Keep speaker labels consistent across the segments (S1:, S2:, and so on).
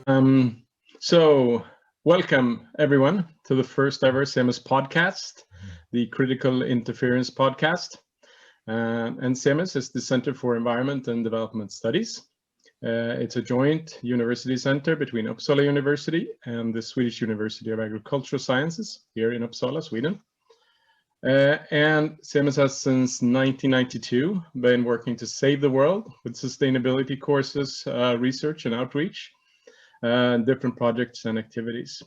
S1: Um, so welcome everyone to the first ever CEMUS podcast, the Critical Interference podcast. And CEMUS is the Center for Environment and Development Studies. It's a joint university center between Uppsala University and the Swedish University of Agricultural Sciences here in Uppsala, Sweden. And CEMUS has since 1992 been working to save the world with sustainability courses, research and outreach, different projects and activities.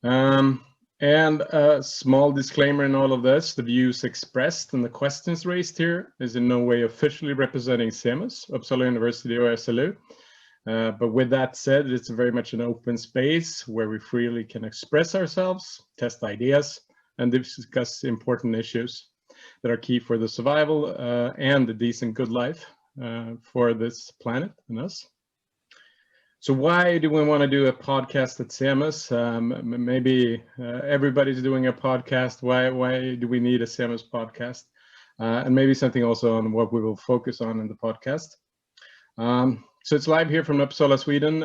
S1: And a small disclaimer in all of this: the views expressed and the questions raised here is in no way officially representing CEMUS, Uppsala University or SLU. But with that said, it's very much an open space where we freely can express ourselves, test ideas, and discuss important issues that are key for the survival and the decent good life for this planet and us. So why do we want to do a podcast at CEMUS? Maybe everybody's doing a podcast. Why do we need a CEMUS podcast? And maybe something also on what we will focus on in the podcast. So it's live here from Uppsala, Sweden.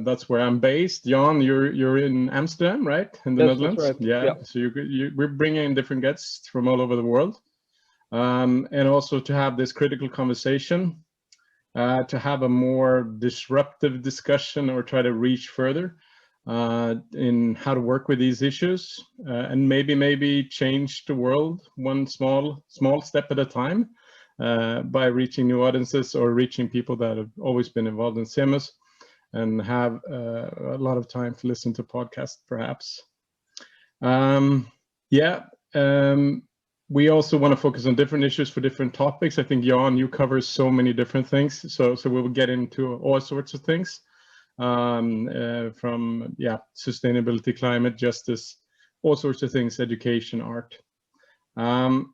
S1: That's where I'm based. Jan, you're in Amsterdam, right? In the Netherlands?
S2: That's right.
S1: Yeah. So we're bringing in different guests from all over the world. And also to have this critical conversation, to have a more disruptive discussion or try to reach further in how to work with these issues and maybe change the world one small step at a time by reaching new audiences or reaching people that have always been involved in CEMUS and have a lot of time to listen to podcasts perhaps. We also want to focus on different issues for different topics. I think, Jan, you cover so many different things. So we will get into all sorts of things from sustainability, climate, justice, all sorts of things, education, art. And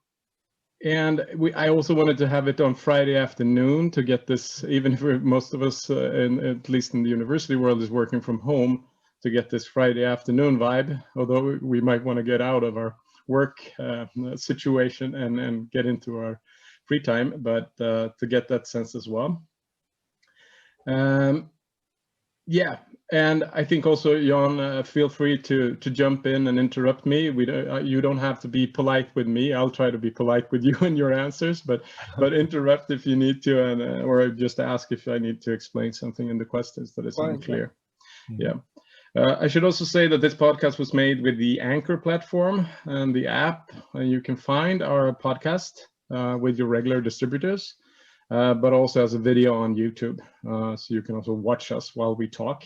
S1: I also wanted to have it on Friday afternoon to get this, even if most of us, at least in the university world, is working from home, to get this Friday afternoon vibe, although we might want to get out of our work situation and get into our free time, but to get that sense as well. And I think also, Jan, feel free to jump in and interrupt me. You don't have to be polite with me. I'll try to be polite with you in your answers, but interrupt if you need to, and or just ask if I need to explain something in the questions that is unclear. Yeah. I should also say that this podcast was made with the Anchor platform and the app, and you can find our podcast with your regular distributors, but also as a video on YouTube, so you can also watch us while we talk.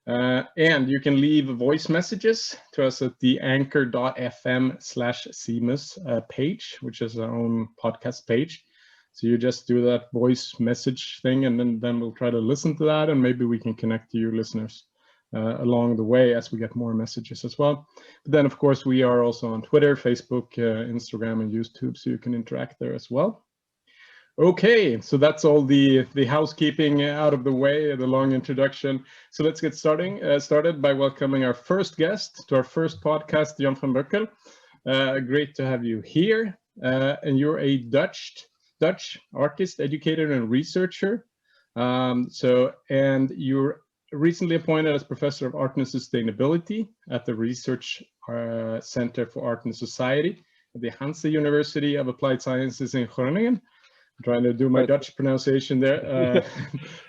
S1: And you can leave voice messages to us at the anchor.fm/CEMUS page, which is our own podcast page. So you just do that voice message thing, and then we'll try to listen to that, and maybe we can connect to you listeners along the way as we get more messages as well. But then, of course, we are also on Twitter, Facebook, Instagram, and YouTube, so you can interact there as well. Okay, so that's all the housekeeping out of the way, the long introduction. So let's get started by welcoming our first guest to our first podcast, Jan van Boeckel. Great to have you here. And you're a Dutch artist, educator, and researcher. And you're recently appointed as Professor of Art and Sustainability at the Research Center for Art and Society at the Hanze University of Applied Sciences in Groningen. I'm trying to do my Dutch pronunciation there.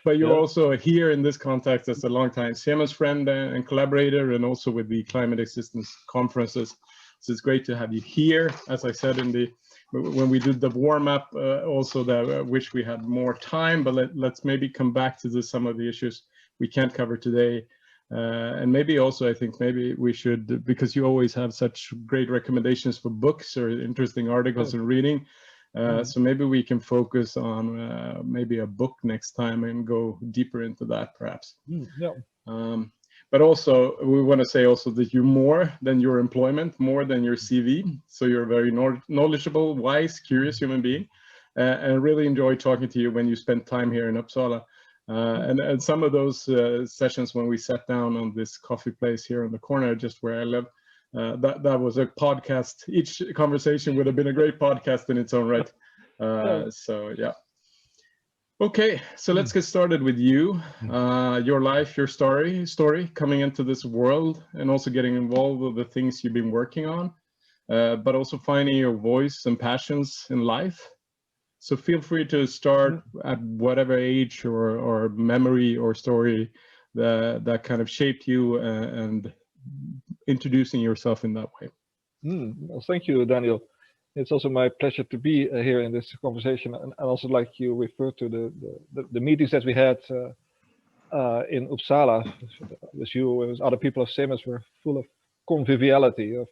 S1: But you're also here in this context as a longtime CEMUS friend and collaborator, and also with the Climate Existence Conferences. So it's great to have you here. As I said when we did the warm-up, also that wish we had more time, but let's maybe come back to some of the issues we can't cover today. And maybe also, I think maybe we should, because you always have such great recommendations for books or interesting articles and reading. So maybe we can focus on maybe a book next time and go deeper into that perhaps. But also, we want to say also that you're more than your employment, more than your CV. So you're a very knowledgeable, wise, curious human being. And I really enjoy talking to you when you spend time here in Uppsala. And some of those sessions when we sat down on this coffee place here in the corner, just where I live, that was a podcast. Each conversation would have been a great podcast in its own right. So yeah. Okay, so let's get started with you, your life, your story coming into this world, and also getting involved with the things you've been working on, but also finding your voice and passions in life. So feel free to start at whatever age or memory or story that kind of shaped you, and introducing yourself in that way.
S2: Well, thank you, Daniel. It's also my pleasure to be here in this conversation, and also like you referred to the meetings that we had in Uppsala with you and with other people of CEMUS were full of conviviality, of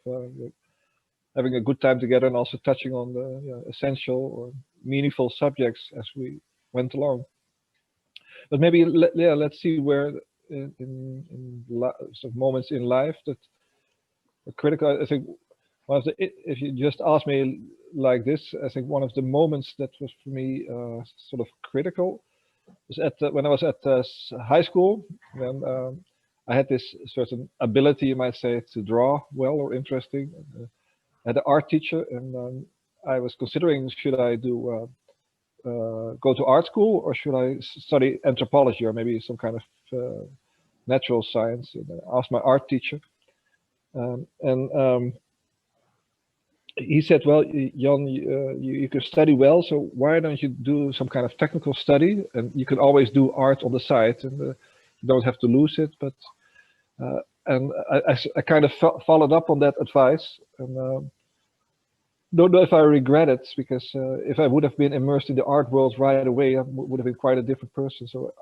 S2: having a good time together, and also touching on the essential or meaningful subjects as we went along. But maybe let's see where in sort of moments in life that are critical. I think one of the, if you just ask me like this, I think one of the moments that was for me sort of critical was when I was at high school. When I had this certain ability, you might say, to draw well or interesting. I had an art teacher, and I was considering, should I do go to art school, or should I study anthropology, or maybe some kind of natural science? And I asked my art teacher, and he said, well, Jan, you can study well, so why don't you do some kind of technical study, and you can always do art on the side, and you don't have to lose it. But and I kind of followed up on that advice, and don't know if I regret it, because if I would have been immersed in the art world right away, I would have been quite a different person. So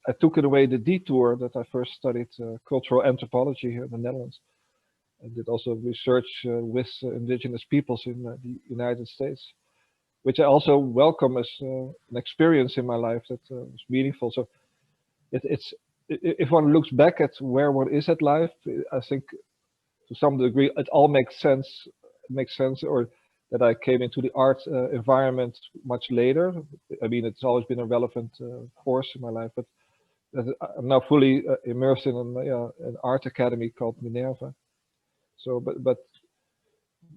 S2: I took it away the detour that I first studied cultural anthropology here in the Netherlands. I did also research with indigenous peoples in the United States, which I also welcome as an experience in my life that was meaningful. So it's if one looks back at where one is at life, I think to some degree it all makes sense. It makes sense, or that I came into the art environment much later. I mean, it's always been a relevant force in my life, but I'm now fully immersed in an art academy called Minerva. So, but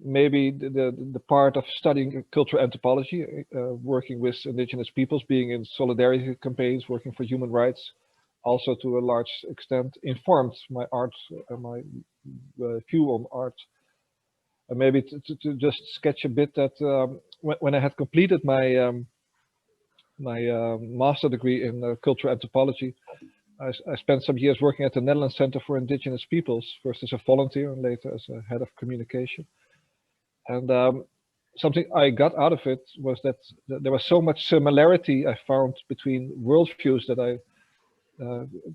S2: maybe the part of studying cultural anthropology, working with indigenous peoples, being in solidarity campaigns, working for human rights, also to a large extent informed my art, my view on art. And maybe to just sketch a bit that when I had completed my master degree in cultural anthropology, I spent some years working at the Netherlands Center for Indigenous Peoples, first as a volunteer and later as a head of communication. And something I got out of it was that there was so much similarity I found between worldviews that I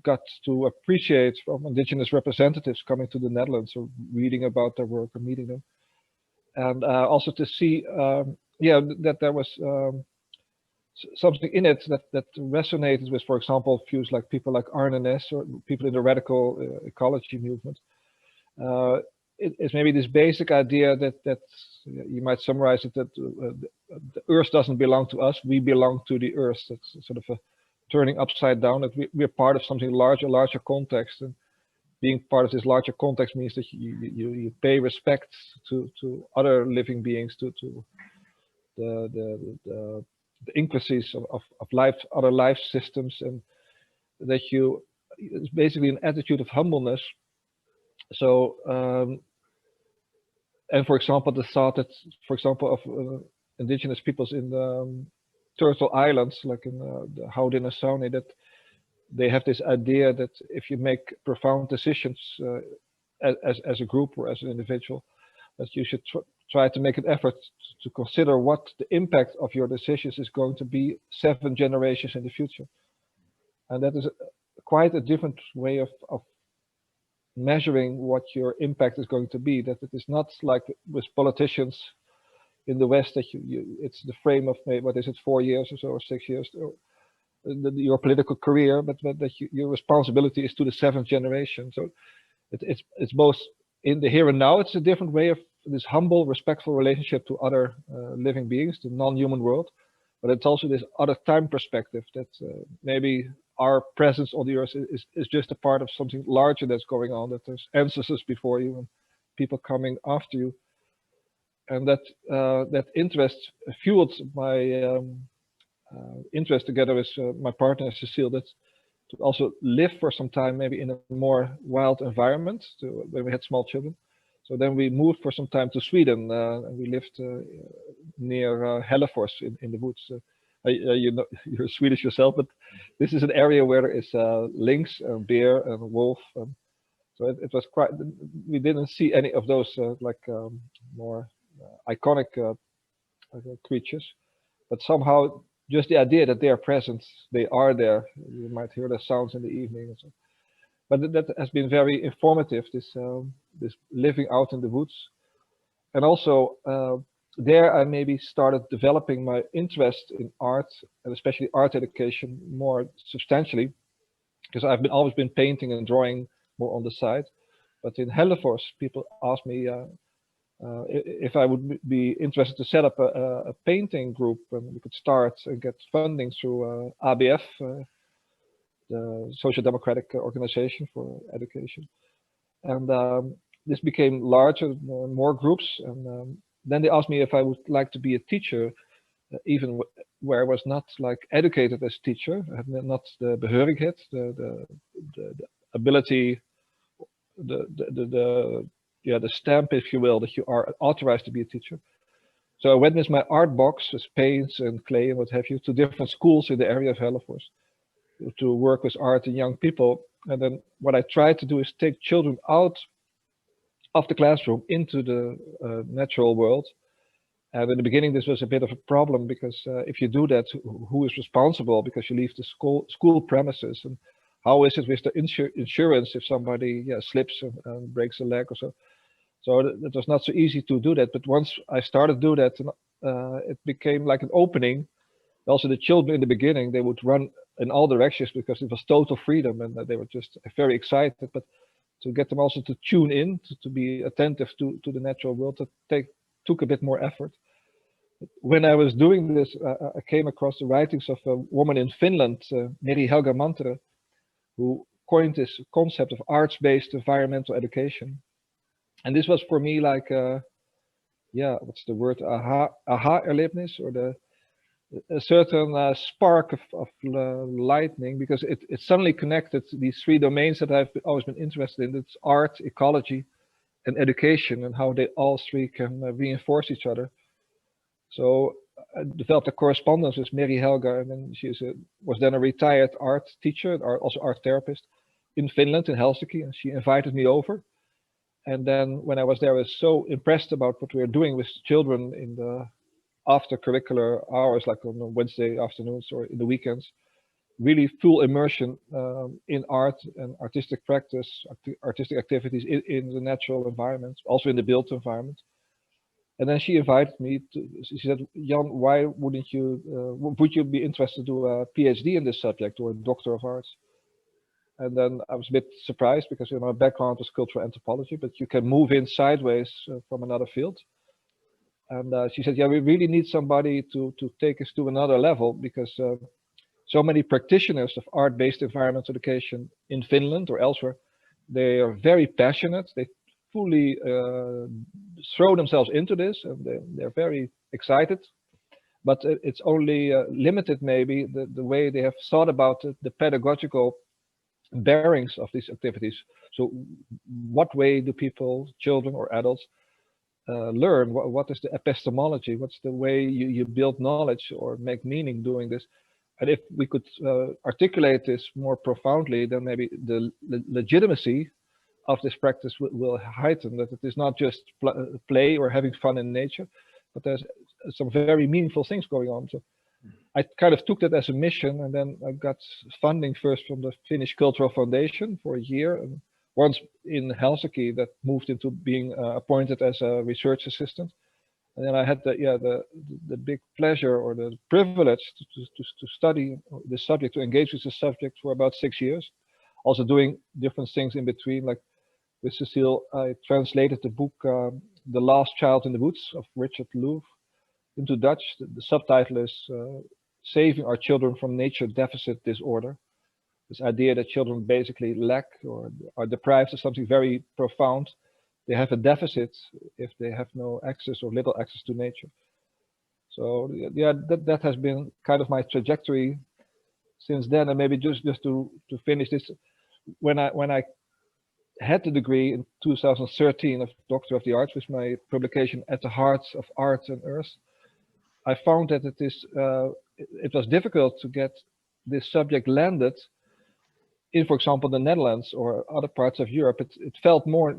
S2: got to appreciate from indigenous representatives coming to the Netherlands, or reading about their work or meeting them. And also to see, that there was something in it that resonated with, for example, views like people like Arne Næss or people in the radical ecology movement. It's maybe this basic idea that you might summarize it, that the earth doesn't belong to us, we belong to the earth. That's sort of a turning upside down, that we're part of something larger context. And being part of this larger context means that you pay respect to other living beings, to the intricacies of life, other life systems, and that it's basically an attitude of humbleness. So, and for example, the thought that, for example, of indigenous peoples in the Turtle Islands, like in the Haudenosaunee, that they have this idea that if you make profound decisions as a group or as an individual, that you should try to make an effort to consider what the impact of your decisions is going to be 7 generations in the future. And that is quite a different way of measuring what your impact is going to be. That it is not like with politicians in the West, that it's the frame of, what is it, 4 years or so, or 6 years, or your political career, but that your responsibility is to the 7th generation. So it's both in the here and now. It's a different way of this humble, respectful relationship to other living beings, the non-human world, but it's also this other time perspective that maybe our presence on the earth is just a part of something larger that's going on, that there's ancestors before you and people coming after you. And that interest fueled my interest together with my partner Cecile, that to also live for some time, maybe in a more wild environment, when we had small children. So then we moved for some time to Sweden, and we lived near Hällefors in the woods. You know, you're Swedish yourself, but this is an area where there is lynx and bear and wolf. So it was quite. We didn't see any of those more iconic creatures, but somehow just the idea that they are present, they are there. You might hear the sounds in the evening. And so. But that has been very informative. This living out in the woods, and also there I maybe started developing my interest in art, and especially art education, more substantially, because I've always been painting and drawing more on the side. But in Hällefors, people asked me if I would be interested to set up a painting group, and we could start and get funding through ABF, the Social Democratic Organization for Education. And this became larger, more groups. And then they asked me if I would like to be a teacher, even where I was not like educated as teacher. I had not the behörigheid, the ability, the stamp, if you will, that you are authorized to be a teacher. So I went with my art box, with paints and clay and what have you, to different schools in the area of Hällefors to work with art and young people. And then what I tried to do is take children out of the classroom into the natural world. And in the beginning, this was a bit of a problem, because if you do that, who is responsible? Because you leave the school premises, and how is it with the insurance if somebody slips and breaks a leg or so? So it was not so easy to do that. But once I started to do that, it became like an opening. Also, the children in the beginning, they would run in all directions because it was total freedom, and they were just very excited. But to get them also to tune in, to be attentive to the natural world, took a bit more effort. When I was doing this, I came across the writings of a woman in Finland, Meri Helga Mantere, who coined this concept of arts-based environmental education. And this was for me like, what's the word, aha-erlebnis, or a certain spark of lightning, because it suddenly connected these three domains that I've always been interested in. It's art, ecology, and education, and how they all three can reinforce each other. So I developed a correspondence with Meri Helga, and then she was then a retired art teacher, also art therapist in Finland, in Helsinki, and she invited me over. And then when I was there, I was so impressed about what we were doing with children in the after curricular hours, like on Wednesday afternoons or in the weekends. Really full immersion in art and artistic practice, artistic activities in the natural environment, also in the built environment. And then she invited me she said, Jan, why wouldn't you, would you be interested to do a PhD in this subject, or a Doctor of Arts? And then I was a bit surprised, because my background was cultural anthropology, but you can move in sideways from another field. And she said, yeah, we really need somebody to take us to another level, because so many practitioners of art-based environmental education in Finland or elsewhere, they are very passionate. They fully throw themselves into this, and they're very excited. But it's only limited, maybe, the way they have thought about the pedagogical bearings of these activities. So what way do people, children or adults, learn? What is the epistemology? What's the way you build knowledge or make meaning doing this? And if we could articulate this more profoundly, then maybe the legitimacy of this practice will heighten, that it is not just play or having fun in nature, but there's some very meaningful things going on. So I kind of took that as a mission, and then I got funding first from the Finnish Cultural Foundation for a year, and once in Helsinki that moved into being appointed as a research assistant. And then I had the big pleasure or the privilege to study this subject, to engage with this subject for about 6 years. Also doing different things in between, like with Cecile, I translated the book The Last Child in the Woods of Richard Louv into Dutch. The subtitle is Saving Our Children from Nature Deficit Disorder. This idea that children basically lack or are deprived of something very profound. They have a deficit if they have no access or little access to nature. So yeah, that has been kind of my trajectory since then. And maybe just to finish this, when I had the degree in 2013 of Doctor of the Arts with my publication At the Heart of Art and Earth, I found that it was difficult to get this subject landed in, for example, the Netherlands or other parts of Europe. It felt more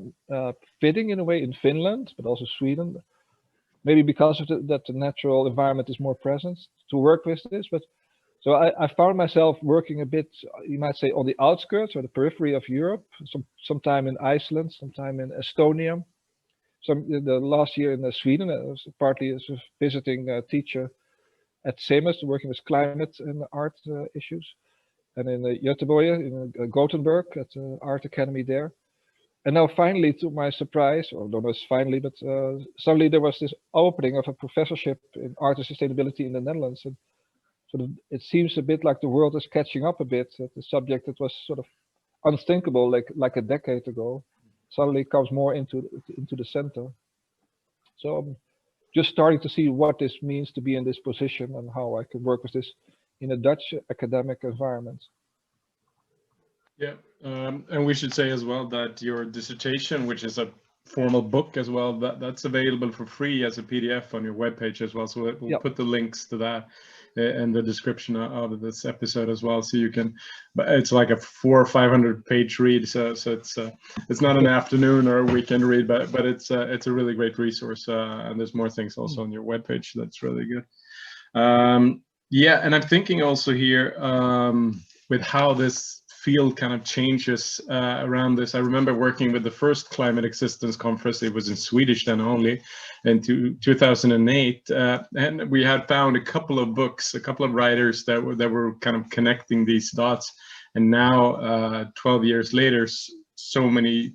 S2: fitting in a way in Finland, but also Sweden, maybe because of that the natural environment is more present to work with this. But so I found myself working a bit, you might say, on the outskirts or the periphery of Europe, sometime in Iceland, sometime in Estonia. The last year in Sweden, I was partly as a visiting teacher at CEMUS, working with climate and art issues. And in Göteborg, in Gothenburg, at the art academy there. And now finally, to my surprise, or not as finally, but suddenly there was this opening of a professorship in art and sustainability in the Netherlands. And sort of, it seems a bit like the world is catching up a bit. That the subject that was sort of unthinkable like a decade ago suddenly comes more into the center. So I'm just starting to see what this means to be in this position and how I can work with this in a Dutch academic environment.
S1: Yeah, and we should say as well that your dissertation, which is a formal book as well, that's available for free as a PDF on your webpage as well. So we'll put the links to that in the description of this episode as well, so you can. But it's like a 400 or 500 page read, so it's not an afternoon or a weekend read, but it's a really great resource, and there's more things also on your webpage that's really good. Yeah, and I'm thinking also here with how this field kind of changes around this. I remember working with the first climate existence conference. It was in Swedish then only, in 2008, and we had found a couple of books, a couple of writers that were kind of connecting these dots. And now, 12 years later, so many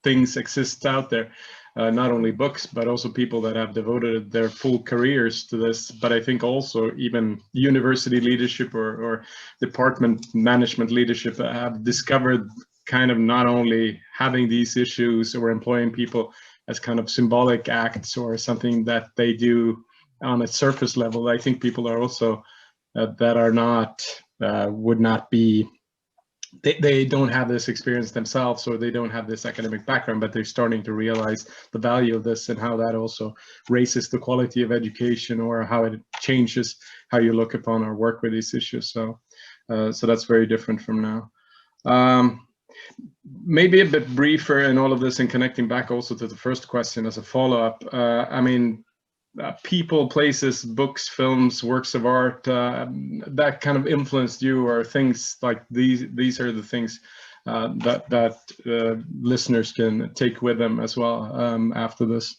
S1: things exist out there. Not only books, but also people that have devoted their full careers to this. But I think also even university leadership or department management leadership have discovered kind of not only having these issues or employing people as kind of symbolic acts or something that they do on a surface level. I think people are also that are not, would not be, they don't have this experience themselves, or they don't have this academic background, but they're starting to realize the value of this and how that also raises the quality of education, or how it changes how you look upon or work with these issues. So that's very different from now. Maybe a bit briefer in all of this, and connecting back also to the first question as a follow-up. I mean, people, places, books, films, works of art that kind of influenced you, or things like these are the things that listeners can take with them as well after this.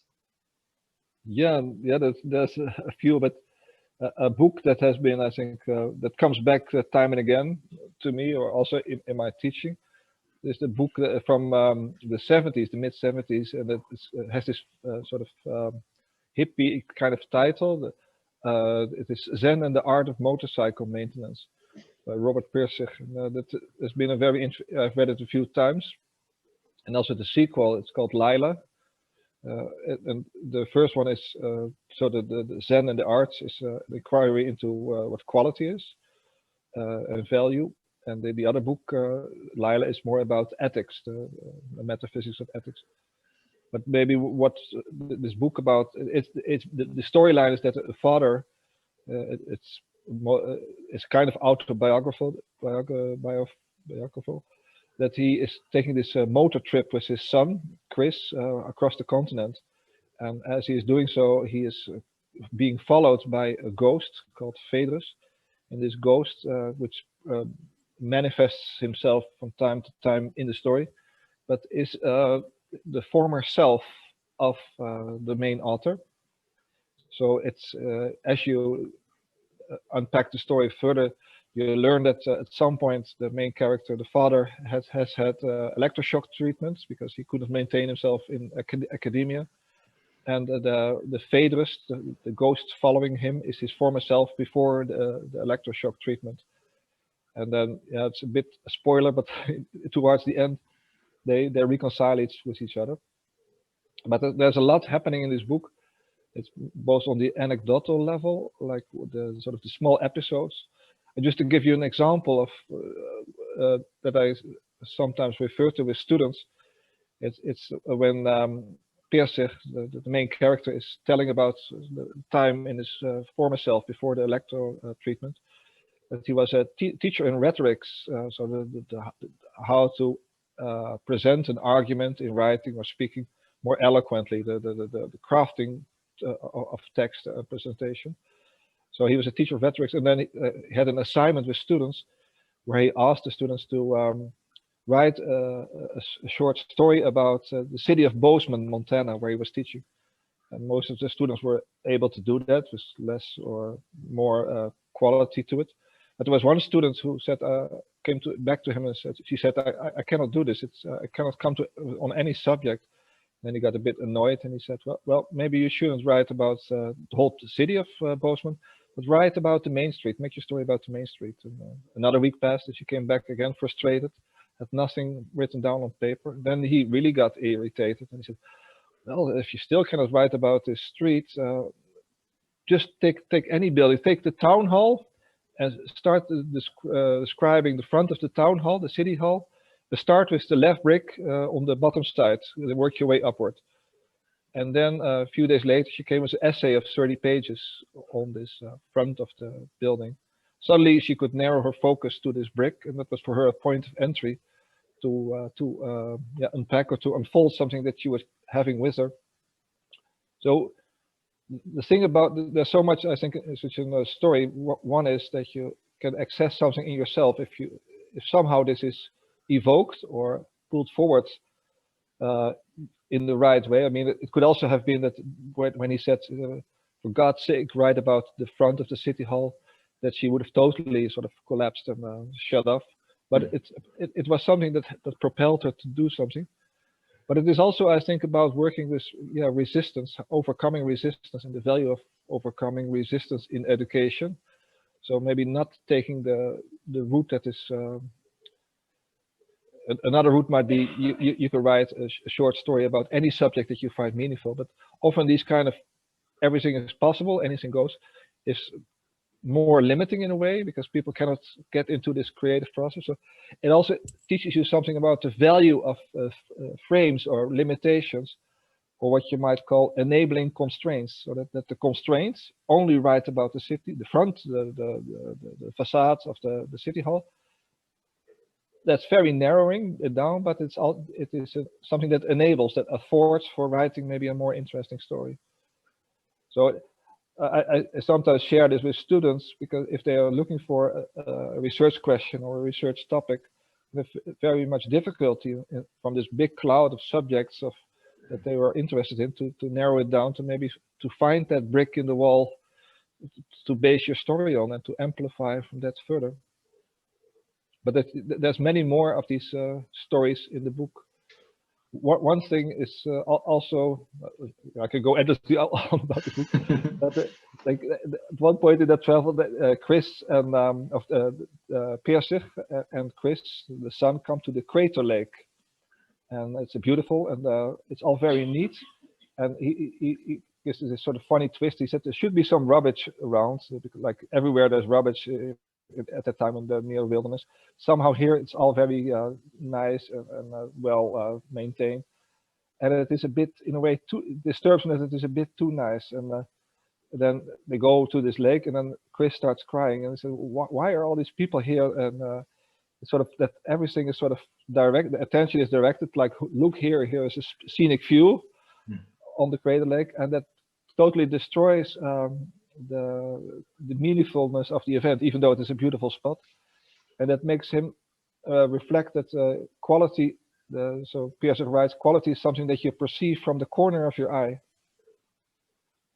S2: Yeah, there's a few, but a book that has been, I think, that comes back time and again to me, or also in my teaching. There's the book from the 70s, the mid 70s, and it has this sort of hippie kind of title. It is Zen and the Art of Motorcycle Maintenance by Robert Pirsig. That has been I've read it a few times, and also the sequel. It's called Lila, and the first one is so the Zen and the Arts is the inquiry into what quality is and value, and the other book, Lila, is more about ethics, the metaphysics of ethics. But maybe what this book about, it's the storyline is that a father, it's kind of autobiographical, that he is taking this motor trip with his son, Chris, across the continent. And as he is doing so, he is being followed by a ghost called Phaedrus. And this ghost, which manifests himself from time to time in the story, but is the former self of the main author. So it's as you unpack the story further, you learn that at some point the main character, the father, has had electroshock treatments because he couldn't maintain himself in academia, and the Phaedrus, the ghost following him, is his former self before the electroshock treatment. And then, yeah, it's a bit a spoiler, but towards the end, they reconcile with each other. But there's a lot happening in this book, It's both on the anecdotal level, like the sort of the small episodes. And just to give you an example of that I sometimes refer to with students, it's when Persig, the main character, is telling about the time in his former self before the electro treatment. That he was a teacher in rhetorics, so how to present an argument in writing or speaking more eloquently, the crafting of text presentation. So he was a teacher of rhetorics, and then he had an assignment with students where he asked the students to write a short story about the city of Bozeman, Montana, where he was teaching. And most of the students were able to do that with less or more quality to it. But there was one student who said, came back to him and said, she said, I cannot do this. I cannot come to on any subject. Then he got a bit annoyed and he said, well, maybe you shouldn't write about the whole city of Bozeman, but write about the main street. Make your story about the main street. And, another week passed and she came back again frustrated, had nothing written down on paper. Then he really got irritated and he said, well, if you still cannot write about this street, just take any building, take the town hall and start describing the front of the town hall, the city hall. Start with the left brick on the bottom side, then work your way upward. And then a few days later, she came with an essay of 30 pages on this front of the building. Suddenly, she could narrow her focus to this brick, and that was for her a point of entry to unpack or to unfold something that she was having with her. So the thing about, there's so much, I think, in such a story. One is that you can access something in yourself if somehow this is evoked or pulled forward in the right way. I mean, it could also have been that when he said, for God's sake, write about the front of the city hall, that she would have totally sort of collapsed and shut off. But it was something that propelled her to do something. But it is also, I think, about working with resistance, overcoming resistance, and the value of overcoming resistance in education. So maybe not taking the route that is another route might be you could write a short story about any subject that you find meaningful, but often these kind of everything is possible, anything goes, is more limiting in a way because people cannot get into this creative process. So it also teaches you something about the value of frames or limitations, or what you might call enabling constraints, so that the constraints only write about the city, the front, the facades of the city hall. That's very narrowing it down, but it is something that enables, that affords for writing maybe a more interesting story. So I sometimes share this with students because if they are looking for a research question or a research topic, with very much difficulty from this big cloud of subjects that they were interested in to narrow it down to maybe to find that brick in the wall to base your story on and to amplify from that further. But there's many more of these stories in the book. One thing is also, I could go endlessly on about the book, but like at one point in that travel, Chris and Persig and Chris, the son, come to the crater lake, and it's beautiful and it's all very neat. And he gives this sort of funny twist. He said there should be some rubbish around, because like everywhere there's rubbish at that time in the near wilderness. Somehow here it's all very nice and well maintained, and it is a bit, in a way, too disturbs me that it is a bit too nice. And then they go to this lake, and then Chris starts crying and he said, why are all these people here? And it's sort of that everything is sort of direct, the attention is directed, like, look here is a scenic view on the crater lake, and that totally destroys the meaningfulness of the event, even though it is a beautiful spot. And that makes him reflect that quality. So Persig writes, quality is something that you perceive from the corner of your eye.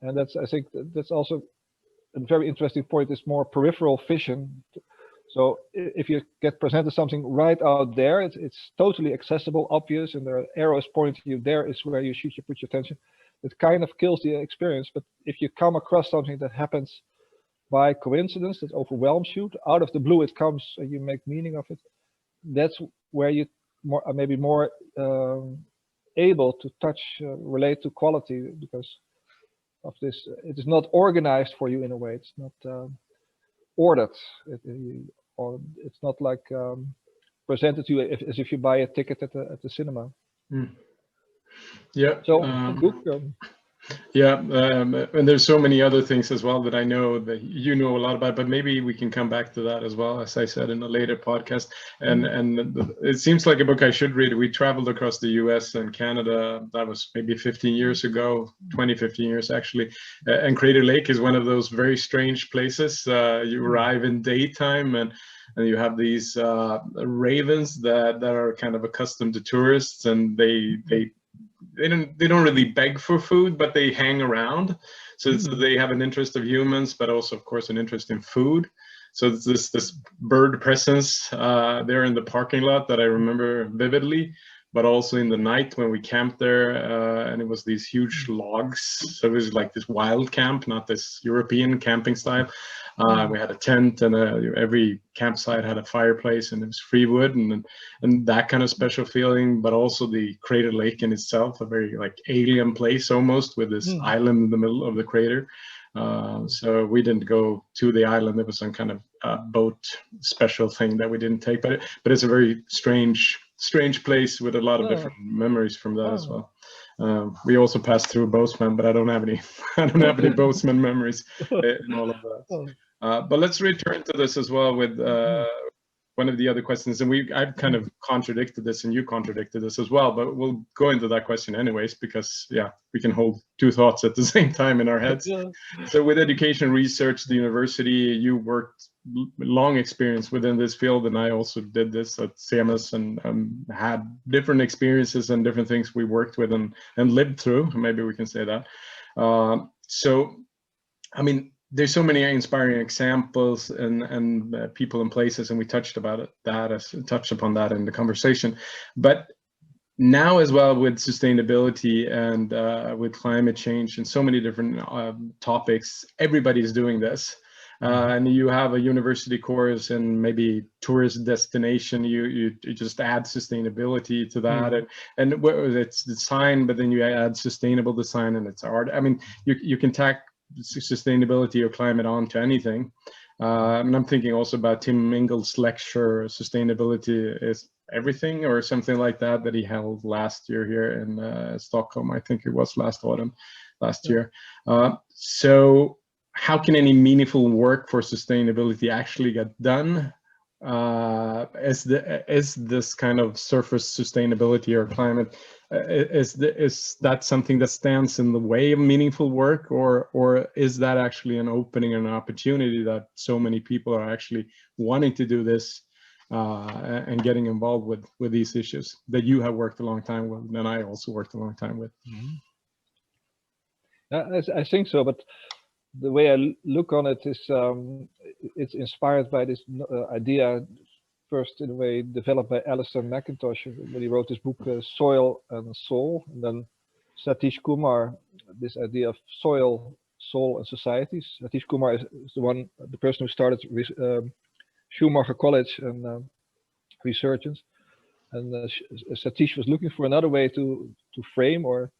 S2: And that's, I think that's also a very interesting point, is more peripheral vision. So if you get presented something right out there, it's totally accessible, obvious, and there are arrows pointing you, there is where you should put your attention. It kind of kills the experience. But if you come across something that happens by coincidence, that overwhelms you, out of the blue it comes and you make meaning of it, that's where you maybe more able to relate to quality, because this. It is not organized for you in a way. It's not ordered, or it's not like presented to you as if you buy a ticket at the cinema.
S1: Yeah.
S2: So the book.
S1: Yeah, and there's so many other things as well that I know that you know a lot about, but maybe we can come back to that as well, as I said in a later podcast. And it seems like a book I should read. We traveled across the US and Canada. That was maybe 15 years ago, 15 years actually. And Crater Lake is one of those very strange places. You arrive in daytime and you have these ravens that are kind of accustomed to tourists, and they don't really beg for food, but they hang around. So they have an interest of humans, but also, of course, an interest in food. So it's this bird presence there in the parking lot that I remember vividly, but also in the night when we camped there, and it was these huge logs. So it was like this wild camp, not this European camping style. We had a tent, and every campsite had a fireplace, and it was free wood, and that kind of special feeling. But also the crater lake in itself, a very like alien place almost, with this island in the middle of the crater. So we didn't go to the island. It was some kind of boat special thing that we didn't take. But it's a very strange place with a lot of different memories from that as well. We also passed through Bozeman, but I don't have any Bozeman memories in all of that. But let's return to this as well with one of the other questions, and I've kind of contradicted this, and you contradicted this as well, but we'll go into that question anyways, because we can hold two thoughts at the same time in our heads. So with education research, the university, you worked long experience within this field, and I also did this at CEMUS, and had different experiences and different things we worked with and lived through. Maybe we can say that. So, I mean, there's so many inspiring examples and people and places, and we touched upon that in the conversation. But now as well, with sustainability and with climate change and so many different topics, everybody's doing this. And you have a university course and maybe tourist destination, you just add sustainability to that, and it's design, but then you add sustainable design, and it's art. I mean, you can tack sustainability or climate onto anything. And I'm thinking also about Tim Ingels's lecture, Sustainability is Everything, or something like that he held last year here in Stockholm. I think it was last year. So how can any meaningful work for sustainability actually get done? Is this kind of surface sustainability or climate, is that something that stands in the way of meaningful work, or is that actually an opening and an opportunity that so many people are actually wanting to do this and getting involved with these issues that you have worked a long time with, and I also worked a long time with?
S2: I think so, but the way I look on it is it's inspired by this idea, first in a way developed by Alistair McIntosh when he wrote this book Soil and Soul, and then Satish Kumar, this idea of soil, soul and societies. Satish Kumar is the person who started Schumacher College and resurgence, and Satish was looking for another way to frame, or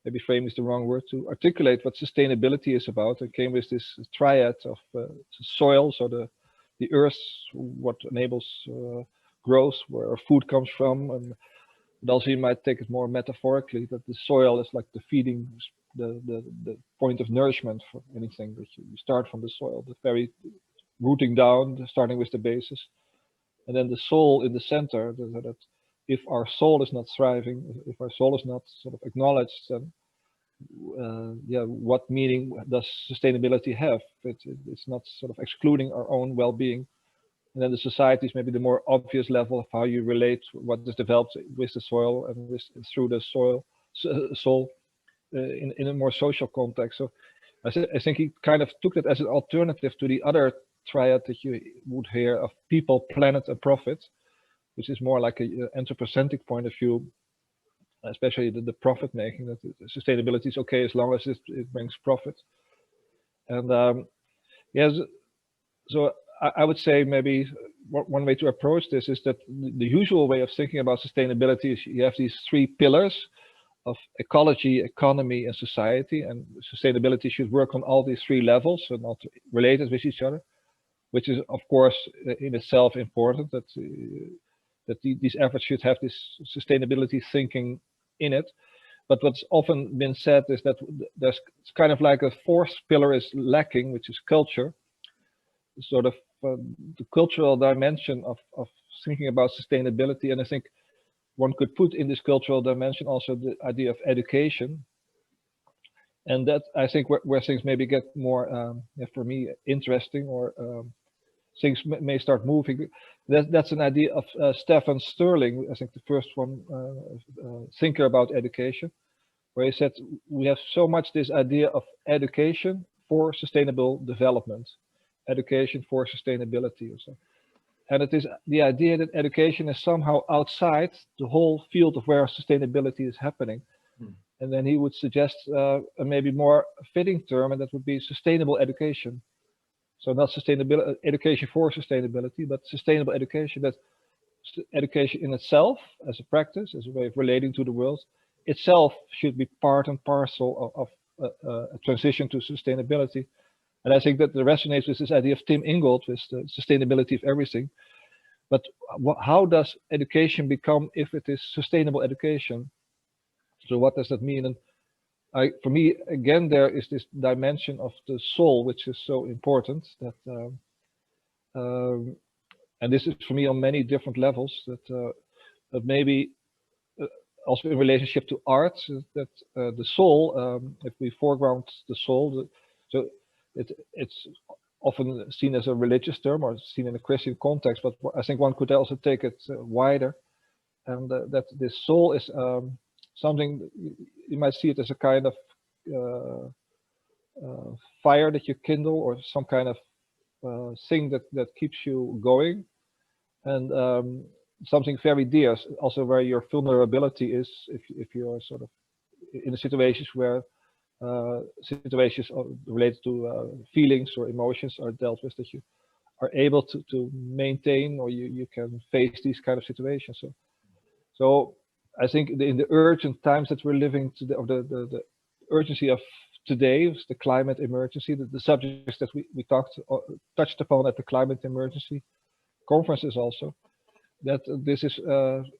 S2: maybe frame is the wrong word, to articulate what sustainability is about, and came with this triad of soil, so the earth, what enables growth, where our food comes from, and also you might take it more metaphorically, that the soil is like the feeding, the point of nourishment for anything, that you start from the soil, the very rooting down, starting with the basis, and then the soul in the center, that if our soul is not thriving, if our soul is not sort of acknowledged, then what meaning does sustainability have? It's not sort of excluding our own well-being. And then the society is maybe the more obvious level of how you relate what is developed with the soil and through the soul in a more social context. So I think he kind of took it as an alternative to the other triad that you would hear of people, planet, and profit, which is more like an anthropocentric point of view, especially the profit making, that sustainability is okay as long as it brings profit. And so I would say maybe one way to approach this is that the usual way of thinking about sustainability is you have these three pillars, of ecology, economy, and society, and sustainability should work on all these three levels and not related with each other, which is of course in itself important, that these efforts should have this sustainability thinking in it. But what's often been said is that there's kind of like a fourth pillar is lacking, which is culture, sort of the cultural dimension of thinking about sustainability. And I think one could put in this cultural dimension also the idea of education. And that, I think, where things maybe get more, for me, interesting, or things may start moving. That's an idea of Stefan Sterling, I think the first one thinker about education, where he said we have so much this idea of education for sustainable development, education for sustainability or so. And it is the idea that education is somehow outside the whole field of where sustainability is happening. And then he would suggest a maybe more fitting term, and that would be sustainable education. So not sustainable education for sustainability, but sustainable education, that education in itself as a practice, as a way of relating to the world, itself should be part and parcel of a transition to sustainability. And I think that resonates with this idea of Tim Ingold, with the sustainability of everything. But how does education become, if it is sustainable education? So what does that mean? And for me, again, there is this dimension of the soul, which is so important. That, and this is for me on many different levels. That maybe also in relationship to art, that the soul, if we foreground the soul, so it's often seen as a religious term or seen in a Christian context, but I think one could also take it wider, and that this soul is something, you might see it as a kind of fire that you kindle, or some kind of thing that keeps you going, and something very dear, also where your vulnerability is, if you're sort of in the situations where situations related to feelings or emotions are dealt with, that you are able to maintain, or you can face these kind of situations. So I think in the urgent times that we're living today, or the urgency of today, the climate emergency, the subjects that we touched upon at the climate emergency conferences also, that this is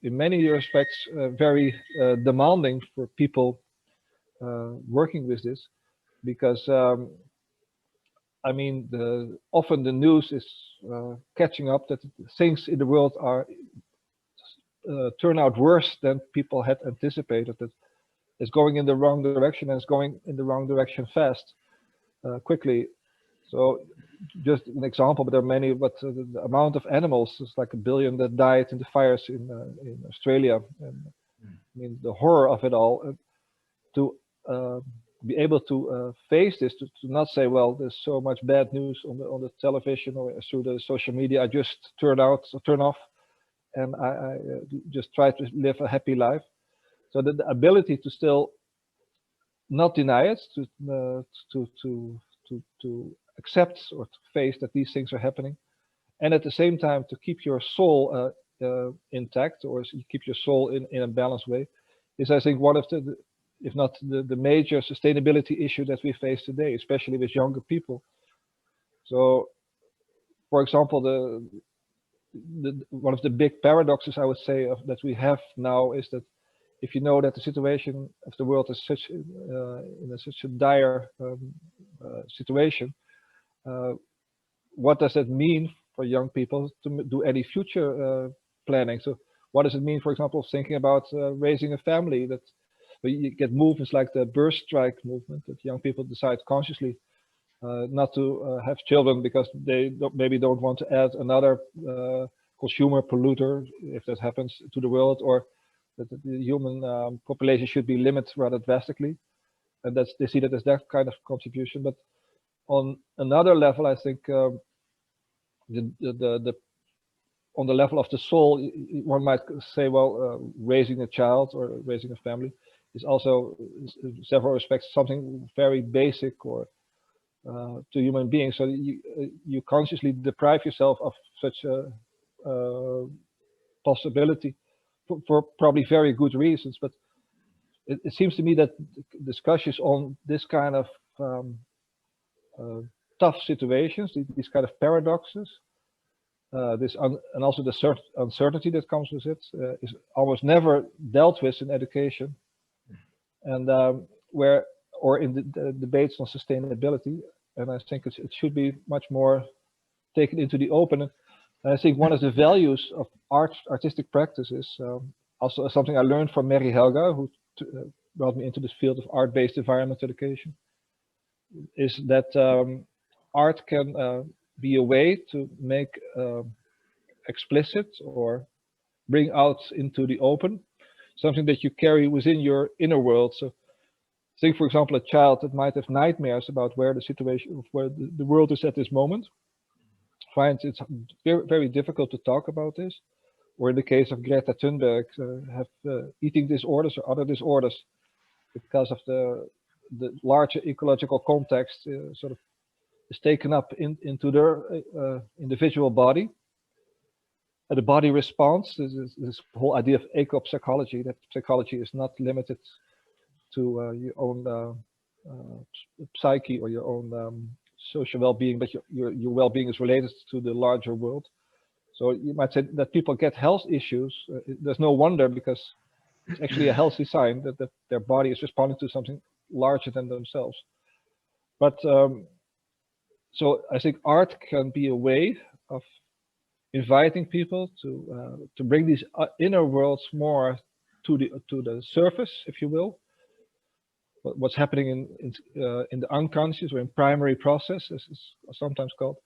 S2: in many respects very demanding for people working with this, because I mean, often the news is catching up that things in the world are turn out worse than people had anticipated. That it's going in the wrong direction, and it's going in the wrong direction fast, quickly. So just an example, but there are many, but the amount of animals is like 1 billion that died in the fires in Australia. And I mean, the horror of it all, to be able to face this, to not say, well, there's so much bad news on the television or through the social media, I just turn off, and I just try to live a happy life. So the ability to still not deny it, to accept or to face that these things are happening, and at the same time to keep your soul intact, or keep your soul in a balanced way, is, I think, one of the, if not the major sustainability issue that we face today, especially with younger people. So, for example, one of the big paradoxes, I would say, that we have now is that if you know that the situation of the world is such a dire situation, what does that mean for young people to do any future planning? So what does it mean, for example, thinking about raising a family? That you get movements like the birth strike movement, that young people decide consciously not to have children because they maybe don't want to add another consumer polluter, if that happens, to the world, or that the human population should be limited rather drastically, and they see that as that kind of contribution. But on another level, I think on the level of the soul, one might say, well, raising a child or raising a family is also, in several respects, something very basic or to human beings. So you consciously deprive yourself of such a possibility for probably very good reasons. But it seems to me that discussions on this kind of tough situations, these kind of paradoxes, and also the uncertainty that comes with it, is almost never dealt with in education, and or in the debates on sustainability. And I think it should be much more taken into the open. And I think one of the values of artistic practices, also something I learned from Mary Helga, who brought me into this field of art-based environment education, is that art can be a way to make explicit or bring out into the open something that you carry within your inner world. So think, for example, a child that might have nightmares about where the situation, where the world is at this moment, finds it's very, very difficult to talk about this. Or in the case of Greta Thunberg, have eating disorders or other disorders because of the larger ecological context sort of is taken up into their individual body. The body response, this whole idea of eco-psychology, that psychology is not limited to your own psyche or your own social well-being, but your well-being is related to the larger world. So you might say that people get health issues. There's no wonder, because it's actually a healthy sign that their body is responding to something larger than themselves. But so I think art can be a way of inviting people to bring these inner worlds more to the surface, if you will. What's happening in the unconscious, or in primary process, as it's sometimes called,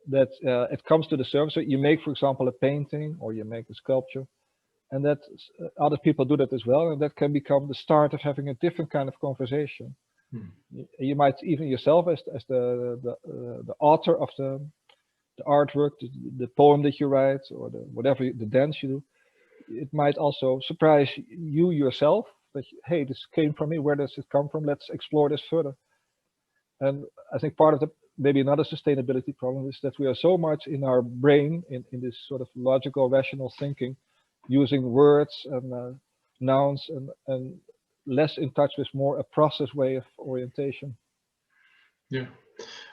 S2: that it comes to the surface. So you make, for example, a painting, or you make a sculpture, and that other people do that as well, and that can become the start of having a different kind of conversation. You might even yourself, as the author of the artwork, the poem that you write, or the dance you do, it might also surprise you yourself that, hey, this came from me. Where does it come from? Let's explore this further. And I think part of maybe another sustainability problem is that we are so much in our brain, in this sort of logical, rational thinking, using words and nouns, and less in touch with more a process way of orientation.
S1: Yeah.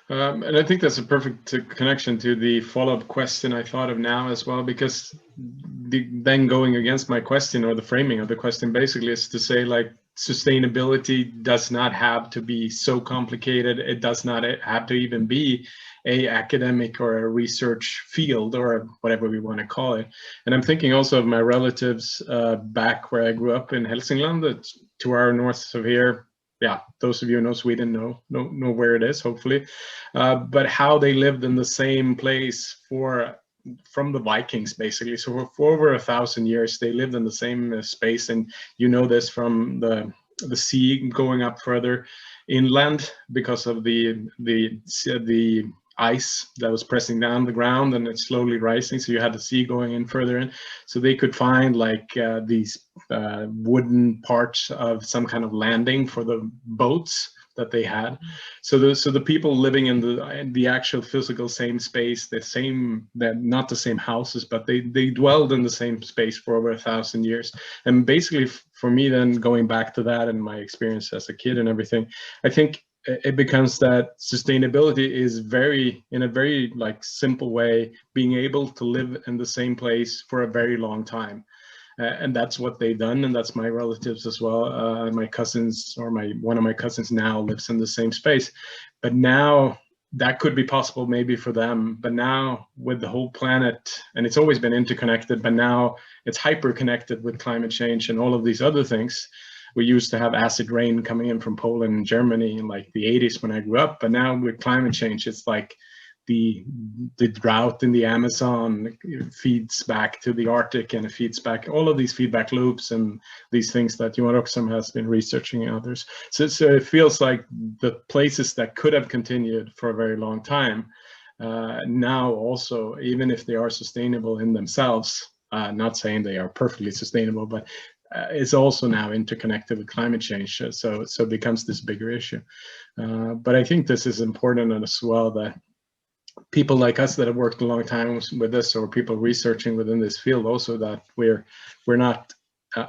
S1: And I think that's a perfect connection to the follow-up question I thought of now as well, because then going against my question, or the framing of the question, basically is to say, like, sustainability does not have to be so complicated. It does not have to even be a academic or a research field, or whatever we want to call it. And I'm thinking also of my relatives back where I grew up in Hälsingland, 2 hours north of here. Yeah, those of you who know Sweden know where it is, hopefully. But how they lived in the same place from the Vikings, basically. So for over 1,000 years, they lived in the same space. And you know this from the sea going up further inland because of the ice that was pressing down the ground, and it's slowly rising. So you had the sea going in further in. So they could find like these wooden parts of some kind of landing for the boats that they had. So the people living in the actual physical same space, not the same houses, but they dwelled in the same space for over 1,000 years. And basically, for me, then going back to that and my experience as a kid and everything, I think it becomes that sustainability is in a very like simple way, being able to live in the same place for a very long time. And that's what they've done, and that's my relatives as well. My cousins, or one of my cousins now lives in the same space. But now that could be possible maybe for them. But now with the whole planet, and it's always been interconnected, but now it's hyper connected with climate change and all of these other things. We used to have acid rain coming in from Poland and Germany in like the 80s when I grew up, but now with climate change, it's like the drought in the Amazon feeds back to the Arctic, and it feeds back all of these feedback loops and these things that Johan Roxham has been researching and others. So it feels like the places that could have continued for a very long time, now also, even if they are sustainable in themselves, not saying they are perfectly sustainable, but it's also now interconnected with climate change, so it becomes this bigger issue. But I think this is important as well, that people like us that have worked a long time with this, or people researching within this field also, that we're not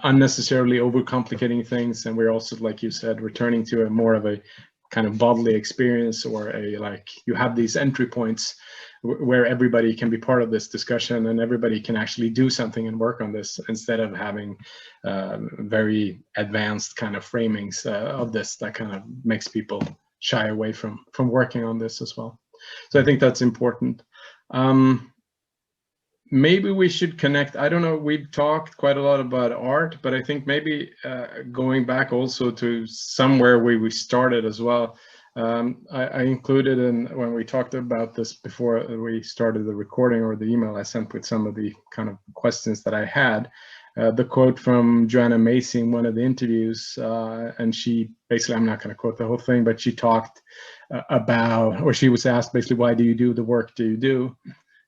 S1: unnecessarily overcomplicating things, and we're also, like you said, returning to a more of a kind of bodily experience, or a, like, you have these entry points where everybody can be part of this discussion and everybody can actually do something and work on this, instead of having very advanced kind of framings of this that kind of makes people shy away from working on this as well. So I think that's important. Maybe we should connect. I don't know, we've talked quite a lot about art, but I think maybe going back also to somewhere where we started as well. I included in, when we talked about this before we started the recording, or the email I sent with some of the kind of questions that I had, the quote from Joanna Macy in one of the interviews, and she basically, I'm not going to quote the whole thing, but she talked about, or she was asked basically, why do you do the work do you do?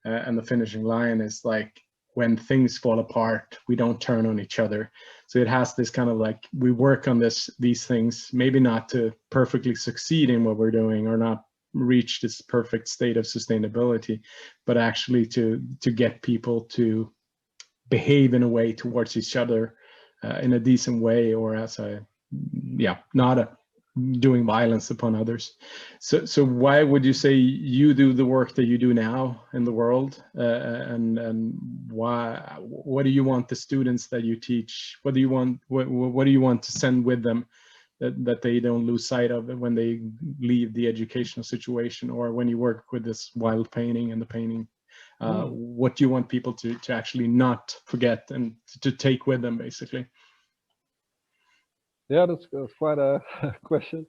S1: And the finishing line is like, when things fall apart, we don't turn on each other. So it has this kind of like, we work on these things, maybe not to perfectly succeed in what we're doing, or not reach this perfect state of sustainability, but actually to get people to behave in a way towards each other in a decent way, or as not doing violence upon others. So why would you say you do the work that you do now in the world, and why? What do you want the students that you teach? What do you want to send with them that they don't lose sight of when they leave the educational situation, or when you work with this wild painting and the painting? What do you want people to actually not forget and to take with them, basically?
S2: Yeah, that's quite a question.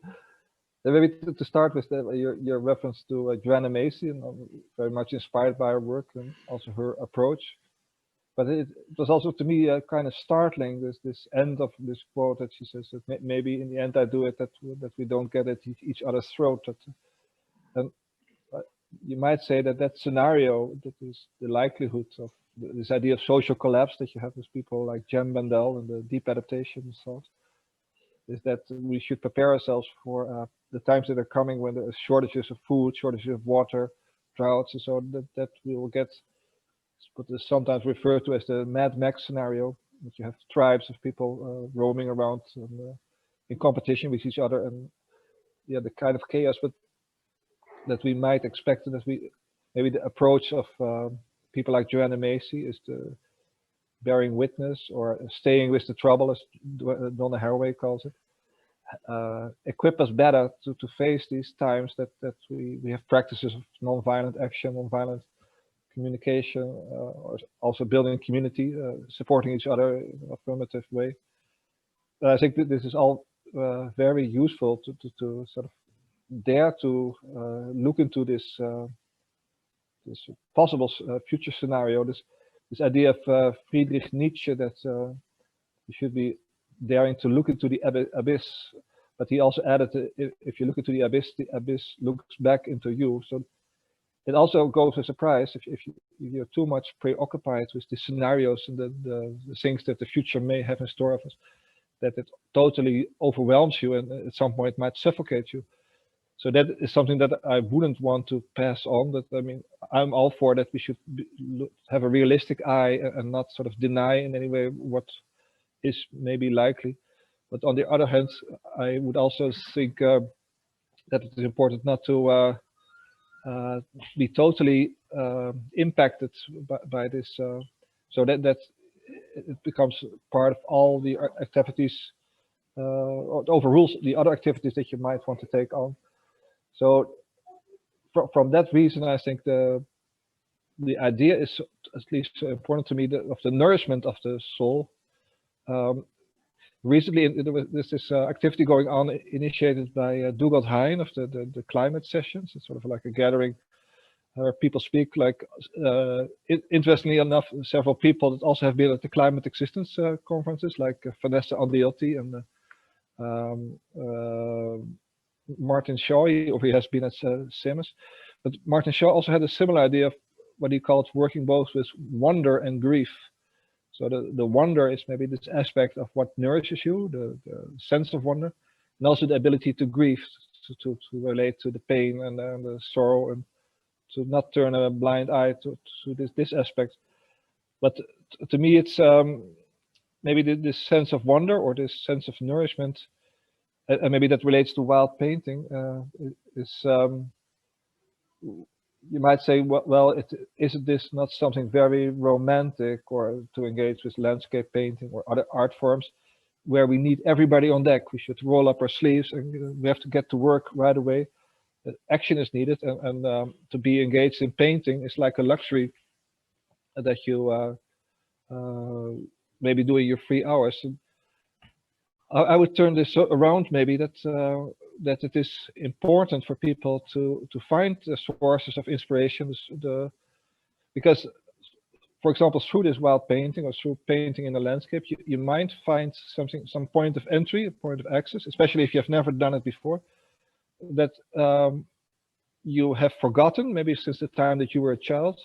S2: And maybe to start with your reference to Joanna Macy, and I'm very much inspired by her work and also her approach. But it was also to me kind of startling, this end of this quote that she says that maybe in the end I do it that we don't get at each other's throat. And you might say that scenario, that is the likelihood of this idea of social collapse that you have with people like Jan van Boeckel and the deep adaptation thought, is that we should prepare ourselves for the times that are coming, when there are shortages of food, shortages of water, droughts, and so that we will get what is sometimes referred to as the Mad Max scenario, that you have tribes of people roaming around and, in competition with each other, and the kind of chaos, but that we might expect, that maybe the approach of people like Joanna Macy is the bearing witness, or staying with the trouble, as Donna Haraway calls it, equip us better to face these times, that we have practices of non-violent action, non-violent communication, or also building community, supporting each other in an affirmative way. I think that this is all very useful to sort of dare to look into this possible future scenario, this idea of Friedrich Nietzsche, that you should be daring to look into the abyss, but he also added, if you look into the abyss looks back into you. So it also goes as a surprise if you're too much preoccupied with the scenarios and the things that the future may have in store of us, that it totally overwhelms you and at some point might suffocate you. So that is something that I wouldn't want to pass on. That, I mean, I'm all for that. We should have a realistic eye and not sort of deny in any way what is maybe likely. But on the other hand, I would also think that it is important not to be totally impacted by this, so that it becomes part of all the activities, or overrules the other activities that you might want to take on. So from that reason, I think the idea is at least important to me, of the nourishment of the soul. Recently, there's this activity going on, initiated by Dugald Hein of the climate sessions. It's sort of like a gathering where people speak. Like, interestingly enough, several people that also have been at the climate existence conferences, like Vanessa Andriotti and Martin Shaw, or he has been at CEMUS. But Martin Shaw also had a similar idea of what he called working both with wonder and grief. So the wonder is maybe this aspect of what nourishes you, the sense of wonder, and also the ability to grieve, to relate to the pain and the sorrow, and to not turn a blind eye to this aspect. But to me, it's maybe this sense of wonder or this sense of nourishment, and maybe that relates to wild painting, is you might say, well, isn't this not something very romantic, or to engage with landscape painting or other art forms where we need everybody on deck? We should roll up our sleeves and we have to get to work right away. Action is needed, and to be engaged in painting is like a luxury that you maybe do in your free hours. And I would turn this around, maybe that it is important for people to find the sources of inspiration, because, for example, through this wild painting or through painting in the landscape, you might find some point of entry, a point of access, especially if you have never done it before, that you have forgotten, maybe since the time that you were a child.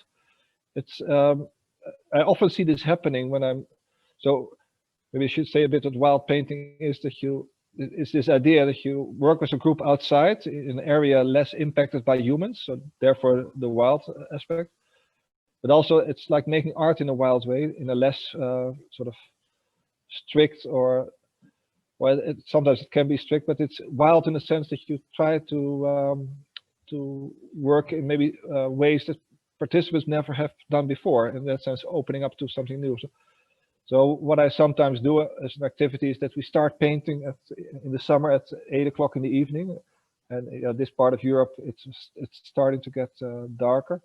S2: It's I often see this happening when maybe I should say a bit of wild painting is that it's this idea that you work with a group outside in an area less impacted by humans, so therefore the wild aspect. But also it's like making art in a wild way, in a less sort of strict, or well, sometimes it can be strict, but it's wild in the sense that you try to work in maybe ways that participants never have done before. In that sense, opening up to something new. So what I sometimes do as an activity is that we start painting in the summer at 8 o'clock in the evening, and this part of Europe it's starting to get darker.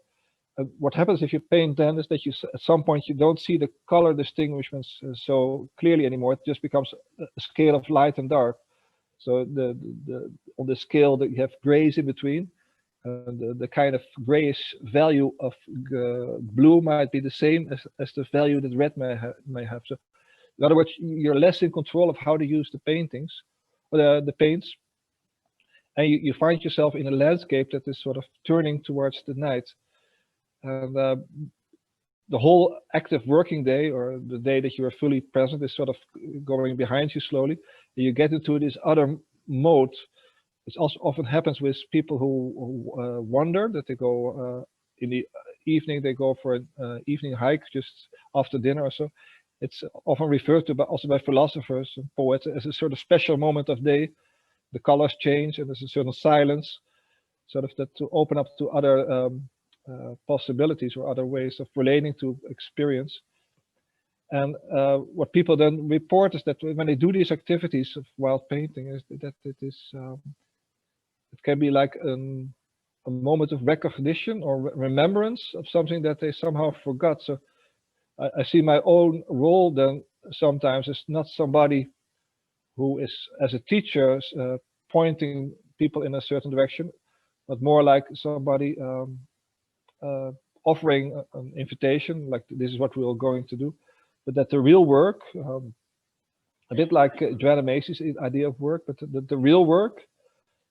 S2: And what happens if you paint then is that at some point you don't see the color distinguishments so clearly anymore. It just becomes a scale of light and dark. So on the scale that you have grays in between, the kind of grayish value of blue might be the same as the value that red may have. So in other words, you're less in control of how to use the paintings, or the paints, and you find yourself in a landscape that is sort of turning towards the night. And the whole active working day, or the day that you are fully present, is sort of going behind you slowly. And you get into this other mode. It also often happens with people who wander, that they go in the evening, they go for an evening hike just after dinner or so. It's often referred to also by philosophers and poets as a sort of special moment of day. The colors change and there's a certain silence, sort of that to open up to other possibilities or other ways of relating to experience. And what people then report is that when they do these activities of wild painting, is that it can be like a moment of recognition or remembrance of something that they somehow forgot. So I see my own role then sometimes as not somebody who is, as a teacher, pointing people in a certain direction, but more like somebody offering an invitation, like this is what we are going to do, but that the real work, a bit like Joanna Macy's idea of work, but the real work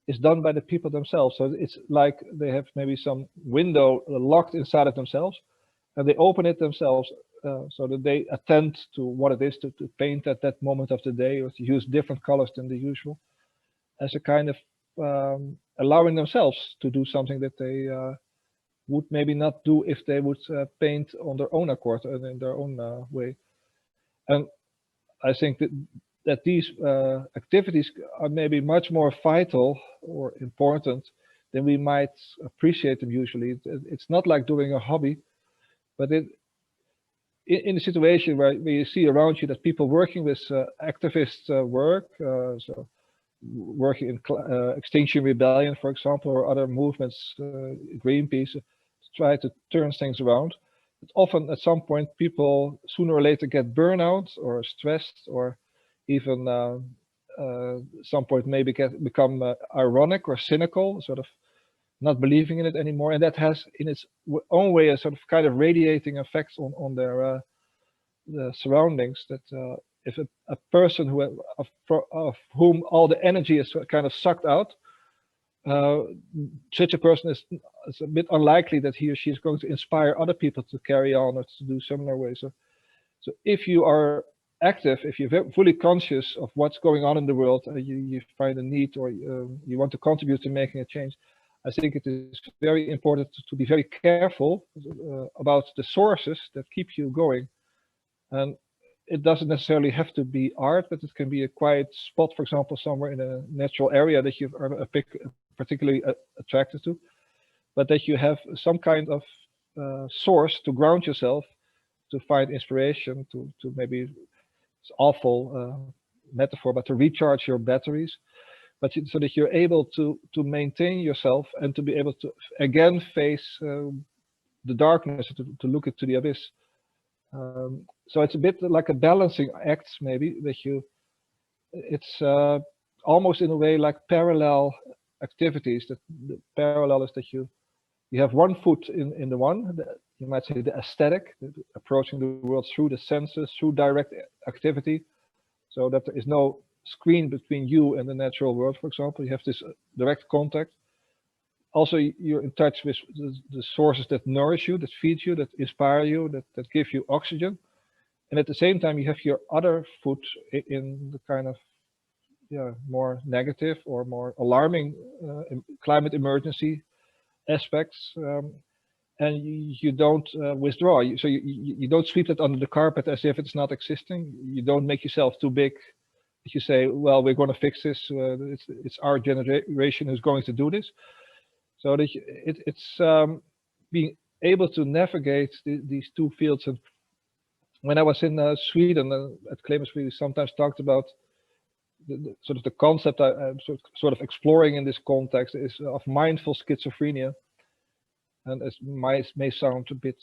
S2: is done by the people themselves. So it's like they have maybe some window locked inside of themselves, and they open it themselves, so that they attend to what it is to paint at that moment of the day, or to use different colors than the usual, as a kind of allowing themselves to do something that they would maybe not do if they would paint on their own accord and in their own way. And I think that these activities are maybe much more vital or important than we might appreciate them usually. It's not like doing a hobby, but in a situation where you see around you that people working with activist work, so working in Extinction Rebellion, for example, or other movements, Greenpeace, to try to turn things around. But often at some point people sooner or later get burnout or stressed, or even some point maybe become ironic or cynical, sort of not believing in it anymore, and that has in its own way a sort of kind of radiating effects on their the surroundings. That if a person of whom all the energy is kind of sucked out, such a person is a bit unlikely that he or she is going to inspire other people to carry on or to do similar ways. So if you are active, if you're fully conscious of what's going on in the world, you find a need, or you want to contribute to making a change, I think it is very important to be very careful about the sources that keep you going. And it doesn't necessarily have to be art, but it can be a quiet spot, for example, somewhere in a natural area that you are particularly attracted to, but that you have some kind of source to ground yourself, to find inspiration, to maybe, it's awful metaphor, but to recharge your batteries, but so that you're able to maintain yourself and to be able to again face the darkness, to look into the abyss. So it's a bit like a balancing act, maybe, that it's almost in a way like parallel activities. That the parallel is that you have one foot in the one, you might say the aesthetic, approaching the world through the senses, through direct activity, so that there is no screen between you and the natural world, for example. You have this direct contact. Also, you're in touch with the sources that nourish you, that feed you, that inspire you, that give you oxygen. And at the same time, you have your other foot in the kind of more negative or more alarming climate emergency aspects. And you don't withdraw. So you don't sweep it under the carpet as if it's not existing. You don't make yourself too big. If you say, well, we're going to fix this. It's our generation who's going to do this. So that it's being able to navigate these two fields. And when I was in Sweden at CEMUS, we sometimes talked about the sort of the concept I'm sort of exploring in this context is of mindful schizophrenia. And it may sound a bit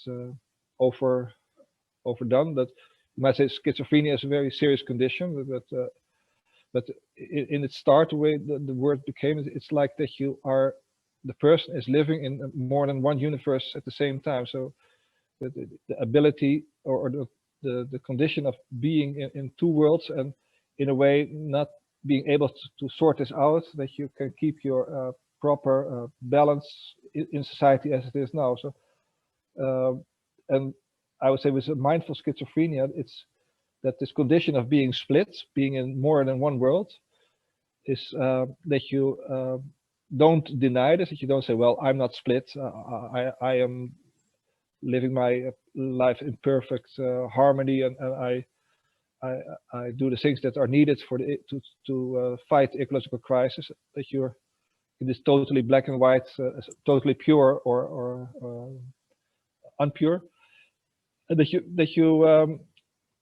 S2: overdone, but you might say schizophrenia is a very serious condition. But in its start, the way the word became, it's like that the person is living in more than one universe at the same time. So the ability or the condition of being in two worlds, and in a way not being able to sort this out, that you can keep your proper balance in society as it is now. So and I would say with mindful schizophrenia, it's that this condition of being split, being in more than one world, is that you don't deny this, that you don't say, well, I'm not split, I am living my life in perfect harmony, and I do the things that are needed for to fight the ecological crisis, that you're in this totally black and white, totally pure or unpure, and that you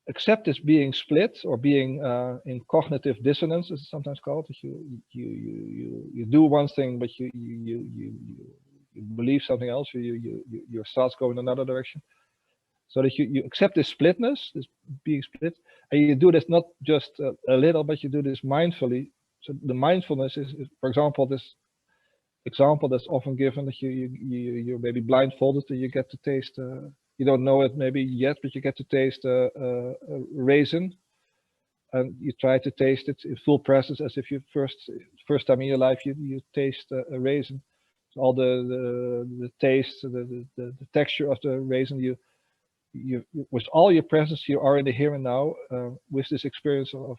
S2: accept this being split, or being in cognitive dissonance, as it's sometimes called. That you do one thing, but you believe something else. Your thoughts go in another direction. So that you accept this splitness, this being split, and you do this not just a little, but you do this mindfully. So the mindfulness is, for example, this example that's often given, that you're maybe blindfolded and you get to taste. You don't know it maybe yet, but you get to taste a raisin, and you try to taste it in full presence, as if you first time in your life you taste a raisin. So all the taste, the texture of the raisin, you with all your presence, you are in the here and now, with this experience of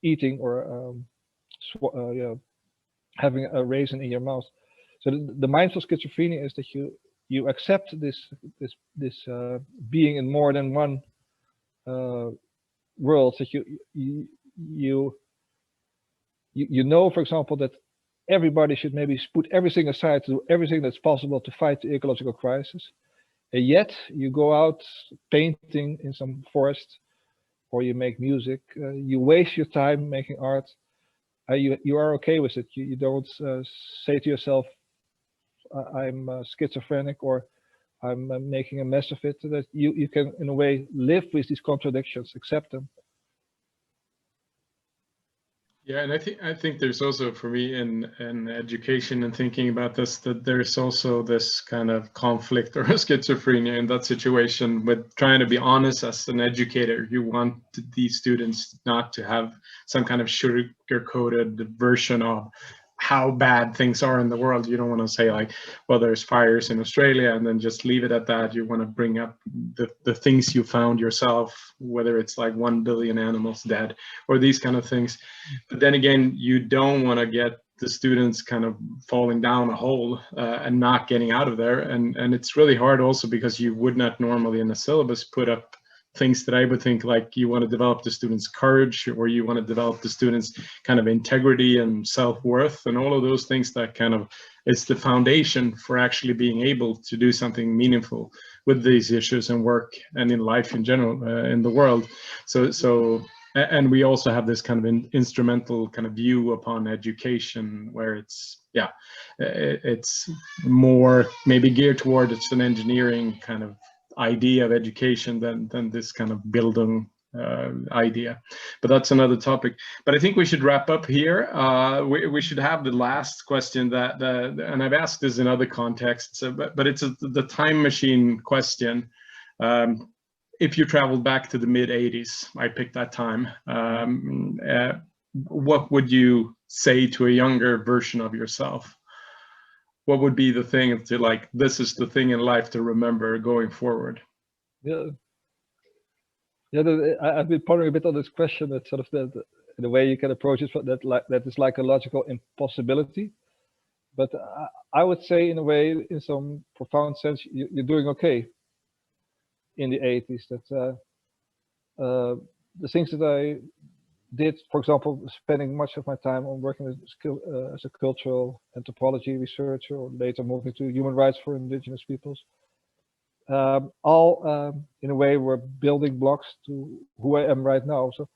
S2: eating or having a raisin in your mouth. So the mindful schizophrenia is that you accept this being in more than one world. That you know, for example, that everybody should maybe put everything aside to do everything that's possible to fight the ecological crisis, and yet you go out painting in some forest, or you make music. You waste your time making art. You are okay with it. You don't say to yourself, I'm schizophrenic, or I'm making a mess of it. That you can, in a way, live with these contradictions, accept them.
S1: Yeah, and I think there's also, for me, in education and thinking about this, that there's also this kind of conflict or schizophrenia in that situation with trying to be honest as an educator. You want these students not to have some kind of sugar-coated version of how bad things are in the world. You don't want to say like, well, there's fires in Australia, and then just leave it at that. You want to bring up the things you found yourself, whether it's like 1 billion animals dead or these kind of things. But then again, you don't want to get the students kind of falling down a hole and not getting out of there. And it's really hard also because you would not normally in a syllabus put up things that I would think like you want to develop the students' courage, or you want to develop the students' kind of integrity and self-worth, and all of those things that kind of is the foundation for actually being able to do something meaningful with these issues and work and in life in general in the world. And we also have this kind of instrumental kind of view upon education, where it's more maybe geared towards an engineering kind of idea of education than this kind of Bildung idea. But that's another topic. But I think we should wrap up here. We should have the last question and I've asked this in other contexts, but it's the time machine question. If you traveled back to the mid-'80s, I picked that time, what would you say to a younger version of yourself? What would be the thing to like, this is the thing in life to remember going forward?
S2: Yeah, I've been pondering a bit on this question, that sort of the way you can approach it, that is like a logical impossibility. But I would say, in a way, in some profound sense, you're doing okay in the 80s. That the things that I did, for example, spending much of my time on working as a cultural anthropology researcher, or later moving to human rights for indigenous peoples, all in a way were building blocks to who I am right now. So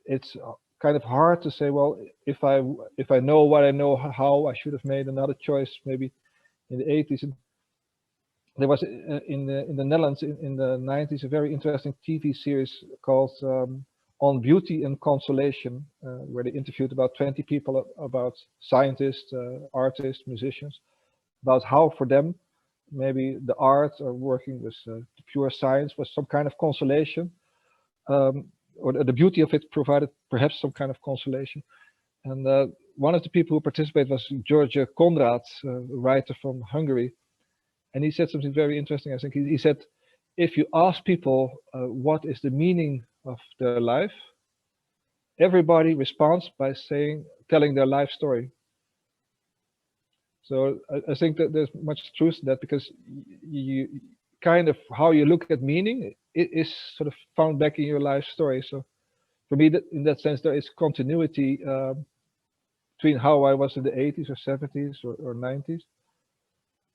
S2: it's kind of hard to say, well, if I know what I know, how I should have made another choice maybe in the 80s. And there was in the Netherlands in the 90s a very interesting TV series called On Beauty and Consolation, where they interviewed about 20 people, about scientists, artists, musicians, about how for them maybe the art or working with the pure science was some kind of consolation, or the beauty of it provided perhaps some kind of consolation. And one of the people who participated was George Konrad, a writer from Hungary. And he said something very interesting. I think he said, if you ask people what is the meaning of their life, everybody responds by telling their life story. So I think that there's much truth in that, because you kind of how you look at meaning, it is sort of found back in your life story. So for me, in that sense, there is continuity between how I was in the 80s or 70s or 90s.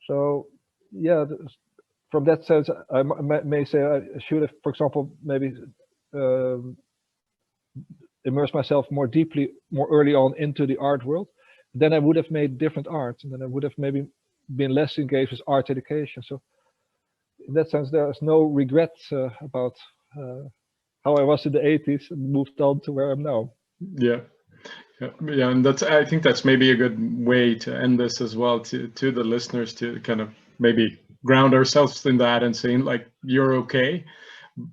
S2: So yeah, from that sense, I may say I should have, for example, maybe immerse myself more deeply, more early on into the art world. Then I would have made different art, and then I would have maybe been less engaged with art education. So in that sense, there is no regrets about how I was in the 80s and moved on to where I'm now.
S1: Yeah. Yeah, and I think that's maybe a good way to end this as well, to the listeners, to kind of maybe ground ourselves in that and saying like, you're okay.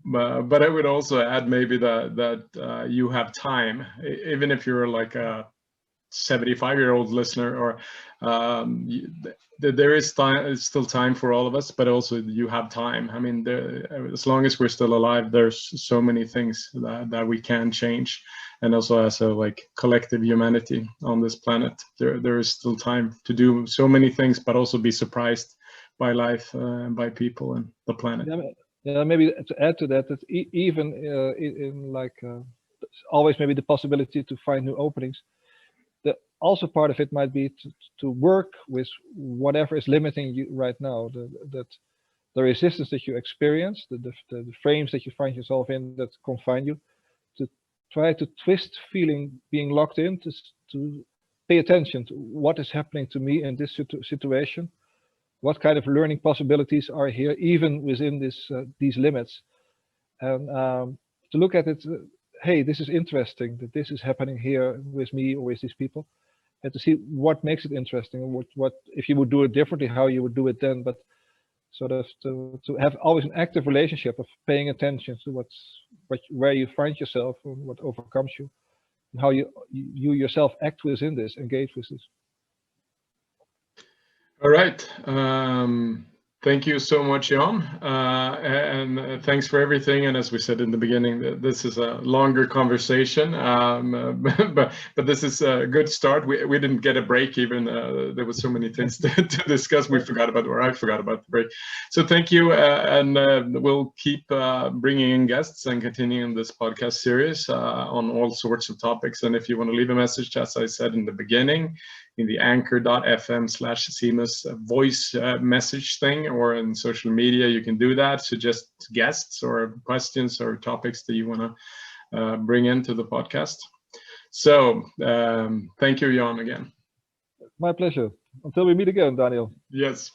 S1: But I would also add maybe that you have time, even if you're like a 75-year-old listener, or there is time, it's still time for all of us, but also you have time. I mean, as long as we're still alive, there's so many things that we can change. And also as a like collective humanity on this planet, there is still time to do so many things, but also be surprised by life, by people and the planet.
S2: Yeah, maybe to add to that, that even in like always maybe the possibility to find new openings. Also part of it might be to work with whatever is limiting you right now, that the resistance that you experience, the frames that you find yourself in that confine you, to try to twist being locked in, to pay attention to what is happening to me in this situation, what kind of learning possibilities are here, even within these limits, and to look at it, hey, this is interesting that this is happening here with me or with these people. And to see what makes it interesting, and what if you would do it differently, how you would do it then. But sort of to have always an active relationship of paying attention to where you find yourself and what overcomes you, and how you yourself act within this, engage with this.
S1: All right. Thank you so much, Jan, and thanks for everything. And as we said in the beginning, this is a longer conversation, but this is a good start. We didn't get a break even. There was so many things to discuss. We forgot about, or I forgot about the break. So thank you, and we'll keep bringing in guests and continuing this podcast series on all sorts of topics. And if you want to leave a message, as I said in the beginning, in the anchor.fm/CEMUS voice message thing, or in social media, you can do that. Suggest guests or questions or topics that you want to bring into the podcast. So thank you, Jan, again.
S2: My pleasure. Until we meet again, Daniel.
S1: Yes.